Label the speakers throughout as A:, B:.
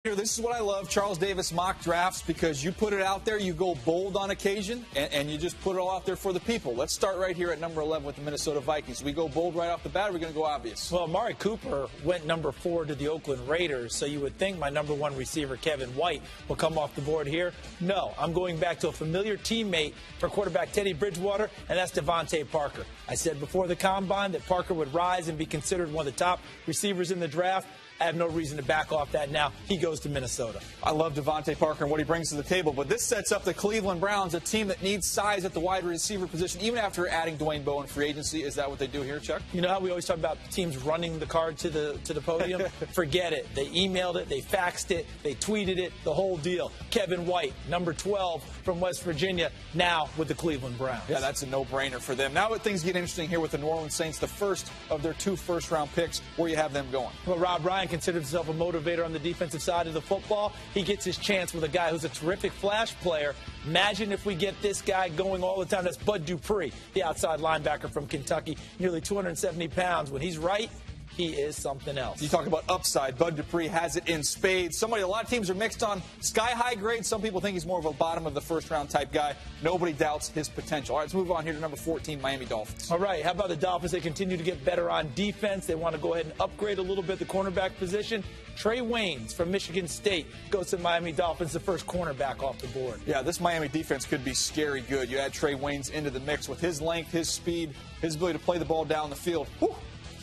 A: Here, this is what I love, Charles Davis mock drafts, because you put it out there, you go bold on occasion, and you just put it all out there for the people. Let's start right here at number 11 with the Minnesota Vikings. We go bold right off the bat, or are we going to go obvious?
B: Well, Amari Cooper went number 4 to the Oakland Raiders, so you would think my number 1 receiver, Kevin White, will come off the board here. No, I'm going back to a familiar teammate for quarterback Teddy Bridgewater, and that's Devontae Parker. I said before the Combine that Parker would rise and be considered one of the top receivers in the draft. I have no reason to back off that now. He goes to Minnesota.
A: I love Devontae Parker and what he brings to the table, but this sets up the Cleveland Browns, a team that needs size at the wide receiver position, even after adding Dwayne Bowe in free agency. Is that what they do here, Chuck?
B: You know how we always talk about teams running the card to the podium? Forget it. They emailed it, they faxed it, they tweeted it, the whole deal. Kevin White, number 12 from West Virginia, now with the Cleveland Browns.
A: Yeah, that's a no-brainer for them. Now things get interesting here with the New Orleans Saints, the first of their 2 first-round picks. Where you have them going?
B: Well, Rob Ryan considers himself a motivator on the defensive side of the football. He gets his chance with a guy who's a terrific flash player. Imagine if we get this guy going all the time. That's Bud Dupree, the outside linebacker from Kentucky, nearly 270 pounds. When he's right, he is something else.
A: You talk about upside. Bud Dupree has it in spades. A lot of teams are mixed on sky-high grade. Some people think he's more of a bottom-of-the-first-round type guy. Nobody doubts his potential. All right, let's move on here to number 14, Miami Dolphins.
B: All right, how about the Dolphins? They continue to get better on defense. They want to go ahead and upgrade a little bit the cornerback position. Trey Waynes from Michigan State goes to Miami Dolphins, the first cornerback off the board.
A: Yeah, this Miami defense could be scary good. You add Trey Waynes into the mix with his length, his speed, his ability to play the ball down the field. Whew.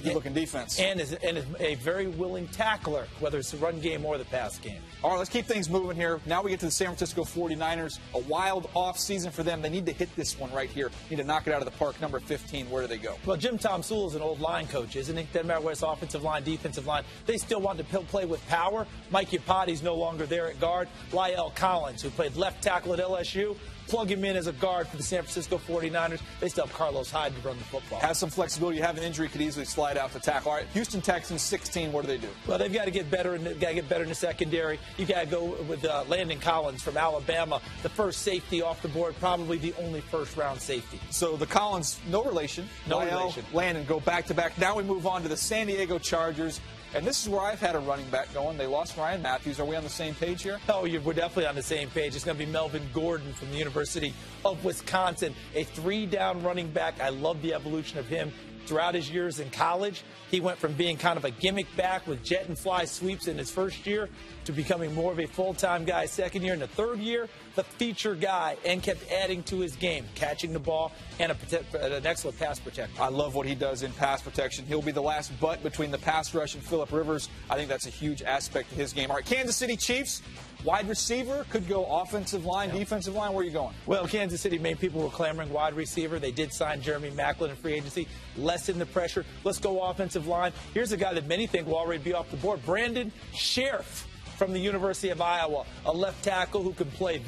A: Good-looking defense.
B: And is a very willing tackler, whether it's the run game or the pass game.
A: All right, let's keep things moving here. Now we get to the San Francisco 49ers. A wild off-season for them. They need to hit this one right here. Need to knock it out of the park. Number 15, where do they go?
B: Well, Jim Tom Sewell is an old line coach, isn't he? Doesn't matter whether it's offensive line, defensive line. They still want to play with power. Mike Iupati's no longer there at guard. La'el Collins, who played left tackle at LSU, plug him in as a guard for the San Francisco 49ers. They still have Carlos Hyde to run the football.
A: Has some flexibility. You have an injury, could easily slide out to tackle. All right, Houston Texans 16. What do they do?
B: Well, they've got to get better, and they've got to get better in the secondary. You got to go with Landon Collins from Alabama, the first safety off the board, probably the only first-round safety.
A: So the Collins, no relation.
B: No relation.
A: Landon go back-to-back. Now we move on to the San Diego Chargers. And this is where I've had a running back going. They lost Ryan Matthews. Are we on the same page here?
B: Oh, we're definitely on the same page. It's going to be Melvin Gordon from the University of Wisconsin, a 3-down running back. I love the evolution of him throughout his years in college. He went from being kind of a gimmick back with jet and fly sweeps in his first year to becoming more of a full-time guy second year. In the third year, the feature guy, and kept adding to his game, catching the ball and an excellent pass protector.
A: I love what he does in pass protection. He'll be the last butt between the pass rush and Phillip Rivers. I think that's a huge aspect of his game. All right, Kansas City Chiefs. Wide receiver, could go offensive line, defensive line. Where are you going?
B: Well, Kansas City, many people were clamoring wide receiver. They did sign Jeremy Maclin in free agency, lessen the pressure. Let's go offensive line. Here's a guy that many think will already be off the board, Brandon Sheriff from the University of Iowa, a left tackle who can play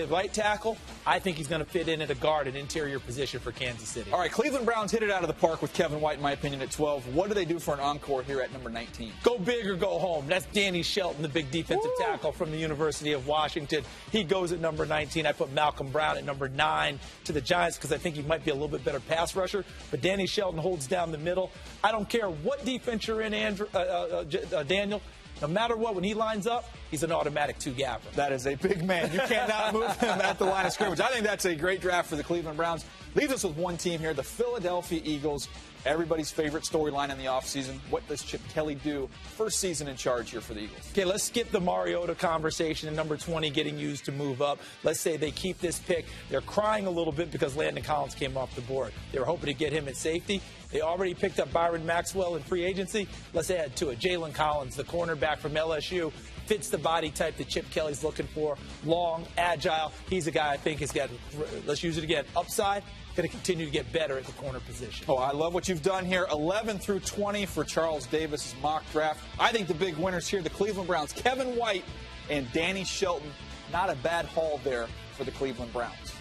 B: right tackle. I think he's going to fit in at a guard, an interior position for Kansas City.
A: All right, Cleveland Browns hit it out of the park with Kevin White, in my opinion, at 12. What do they do for an encore here at number 19?
B: Go big or go home. That's Danny Shelton, the big defensive tackle from the University of Washington. He goes at number 19. I put Malcolm Brown at number 9 to the Giants because I think he might be a little bit better pass rusher. But Danny Shelton holds down the middle. I don't care what defense you're in, Daniel. No matter what, when he lines up, he's an automatic 2-gapper.
A: That is a big man. You cannot move him at the line of scrimmage. I think that's a great draft for the Cleveland Browns. Leaves us with one team here, the Philadelphia Eagles. Everybody's favorite storyline in the offseason. What does Chip Kelly do? First season in charge here for the Eagles.
B: Okay, let's skip the Mariota conversation and number 20 getting used to move up. Let's say they keep this pick. They're crying a little bit because Landon Collins came off the board. They were hoping to get him at safety. They already picked up Byron Maxwell in free agency. Let's add to it Jalen Collins, the cornerback from LSU. Fits the body type that Chip Kelly's looking for. Long, agile. He's a guy I think has got, let's use it again, upside. Going to continue to get better at the corner position.
A: Oh, I love what you've done here. 11 through 20 for Charles Davis' mock draft. I think the big winners here, the Cleveland Browns, Kevin White and Danny Shelton. Not a bad haul there for the Cleveland Browns.